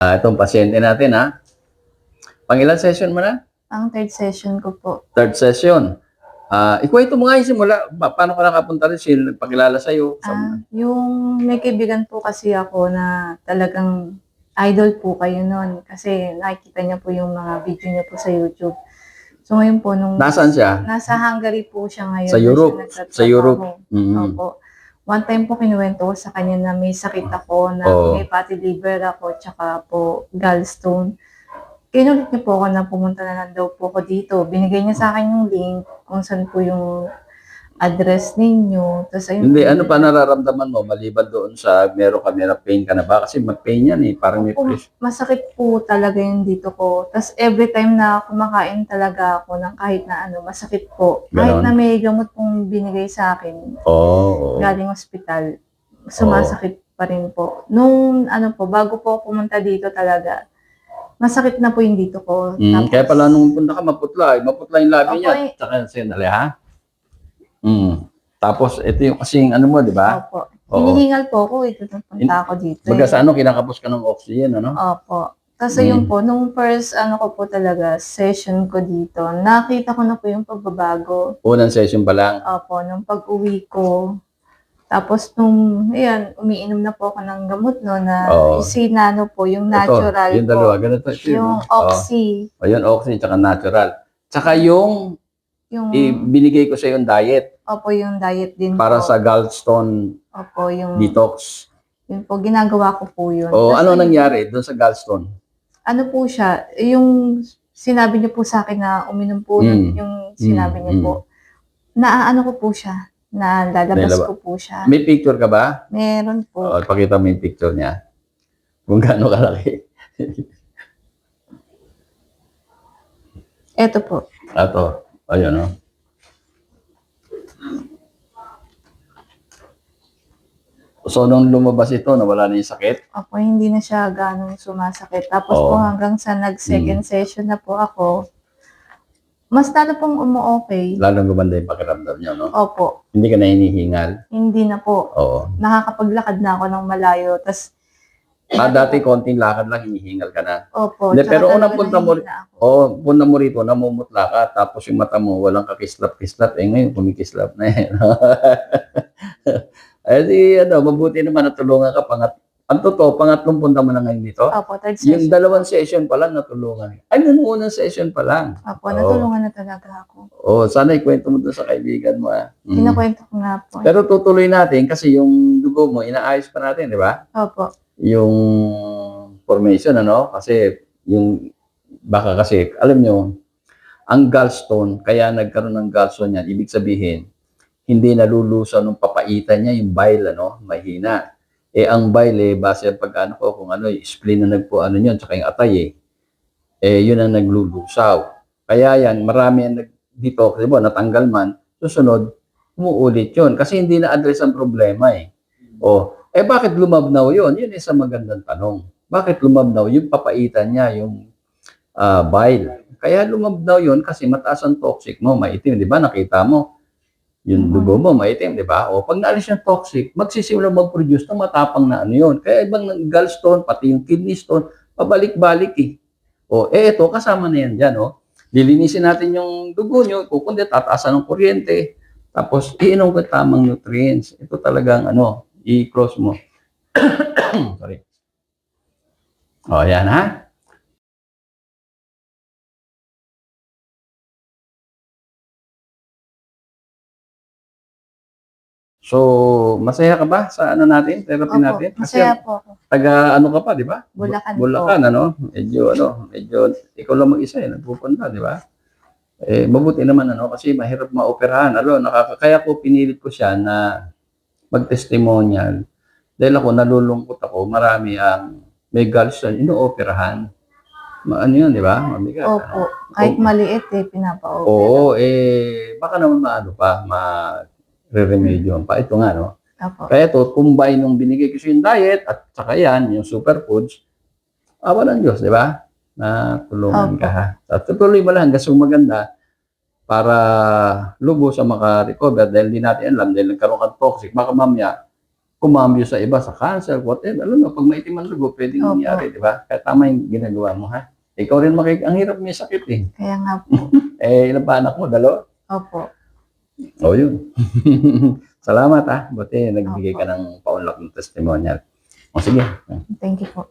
Itong pasyente natin, ha? Pangilan session mo na? Ang third session ko po. Third session. Ikwento mo nga yung simula. Paano ka nakapunta rin? Sino nagpakilala sa'yo? Yung may kaibigan po kasi ako na talagang idol po kayo nun. Kasi nakikita niya po yung mga video niya po sa YouTube. So ngayon po, Nasaan siya? Nasa Hungary po siya ngayon. Sa Europe? Sa Europe. Opo. One time po kinuwento ko sa kanya na may sakit ako, na may fatty liver ako, tsaka po gallstone. Kinulit niya po ako na pumunta na lang daw po ako dito. Binigay niya sa akin yung link kung saan po yung address ninyo. Tapos ayun. Hindi, ano pa nararamdaman mo? Maliban doon sa meron ka na pain ka na ba? Kasi mag-pain yan eh. Parang may pressure. Masakit po talaga yung dito ko. Tapos every time na kumakain talaga ako ng kahit na ano, masakit po. Kahit na may gamot pong binigay sa akin. Galing ospital. Sumasakit pa rin po. Nung ano po, bago po pumunta dito talaga, masakit na po yung dito ko. Tapos, kaya pala nung punta ka, maputla. Maputla yung labi niya. Tsaka sandali, ha? Tapos, ito yung kasing ano mo, di ba? Opo. Hinihingal po ako, ito punta ako dito. Baga sa ano, kinakapos ka ng oxygen, ano? Opo. Kasi yun po, nung first ano ko po talaga, session ko dito, nakita ko na po yung pagbabago. Unang session pa lang? Opo, nung pag-uwi ko. Tapos nung, ayan, umiinom na po ako ng gamot no, na isinano po, yung natural yung dalawa, ganito. Yung Oxy. Yung Oxy, tsaka natural. Tsaka yung binigay ko sa yung diet. Opo, yung diet din para po. Sa gallstone detox. Yun po, ginagawa ko po yun. Ano nangyari doon sa gallstone? Ano po siya, yung sinabi niyo po sa akin na uminom po, yung sinabi niyo po, naaano ko po siya, na lalabas ko po siya. May picture ka ba? Meron po. Pakita mo yung picture niya. Kung gaano kalaki. Ito po. Ito. Ayun, no? So, nung lumabas ito, nawala na yung sakit? Opo, hindi na siya ganong sumasakit. Tapos po hanggang sa nag-second session na po ako, mas lalo pong umu-okay. Lalong gumanda yung pakiramdam niyo, no? Opo. Hindi ka na hinihingal? Hindi na po. Nakakapaglakad na ako ng malayo. Tas, dati konting lakad lang, hinihingal ka na? Opo. Pero unang punta mo rito, namumutla ka, tapos yung mata mo, walang kakislap-kislap. Ngayon, kumikislap na eh. Mabuti naman natulungan ka. Ang totoo, pangatlong punta mo na ngayon dito? Opo, third session. Yung dalawang session pa lang natulungan. Nung unang session pa lang. Opo, natulungan na talaga ako. Sana ikwento mo doon sa kaibigan mo. Kinakwento ko nga po. Pero tutuloy natin kasi yung dugo mo, inaayos pa natin, di ba? Opo. Yung formation, ano? Kasi baka kasi, alam nyo, ang gallstone, kaya nagkaroon ng gallstone yan, ibig sabihin, hindi nalulusaw nung papaitan niya, yung bile, mahina. Ang bile, base pag kung yung spleen na yun, tsaka yung atay, yun ang naglulusaw. Kaya yan, marami ang dito, kasi natanggal man, susunod, umuulit yun. Kasi hindi na-address ang problema bakit lumabnaw yun? Yun isang magandang tanong. Bakit lumabnaw? Yung papaitan niya, yung bile. Kaya lumabnaw yun kasi mataas ang toxic mo, maitim, di ba? Nakita mo. Yung dugo mo, maitim, di ba? Pag naalis yung toxic, magsisimula mag-produce ng matapang na yun. Kaya ibang gallstone, pati yung kidney stone, pabalik-balik ito, kasama na yan dyan, Lilinisin natin yung dugo nyo, kukundi, tataasan ng kuryente, tapos iinom ko tamang nutrients. Ito talagang, i-close mo. Sorry. Yan, ha? So, masaya ka ba sa natin, therapy natin? Kasi masaya po ako. Taga ka pa, di ba? Bulacan po. Medyo, ikaw lang mag-isa nagpupunta, di ba? Mabuti naman, kasi mahirap maoperahan. Kaya ko pinilit ko siya na mag-testimonial. Dahil ako, nalulungkot ako, marami ang may gallstone, ino-operahan. Yun, di ba? Mabigat. Opo. Kahit maliit, pinapa-opera. Baka naman re-remedyohan pa. Ito nga, Opo. Kaya ito, combine nung binigay ko yung diet at saka yan, yung superfoods, awa ng Diyos, di ba? Na tulungan ka, ha? At tutuloy mo lang hanggang maganda para lubos sa maka-recover dahil di natin alam, dahil nagkaroon ka toxic, baka mamaya, kumambyo sa iba, sa cancer, whatever. Alam mo, pag maitim ang dugo, pwedeng Opo. mangyari, di ba? Kaya tama yung ginagawa mo, ha? Ikaw rin ang hirap may sakit, eh. Kaya nga po. Ilan pa anak mo? 2? Opo. O, yun. Salamat, ha? Buti, nagbigay ka Opo. ng paunlak ng testimonial. O, sige. Thank you po.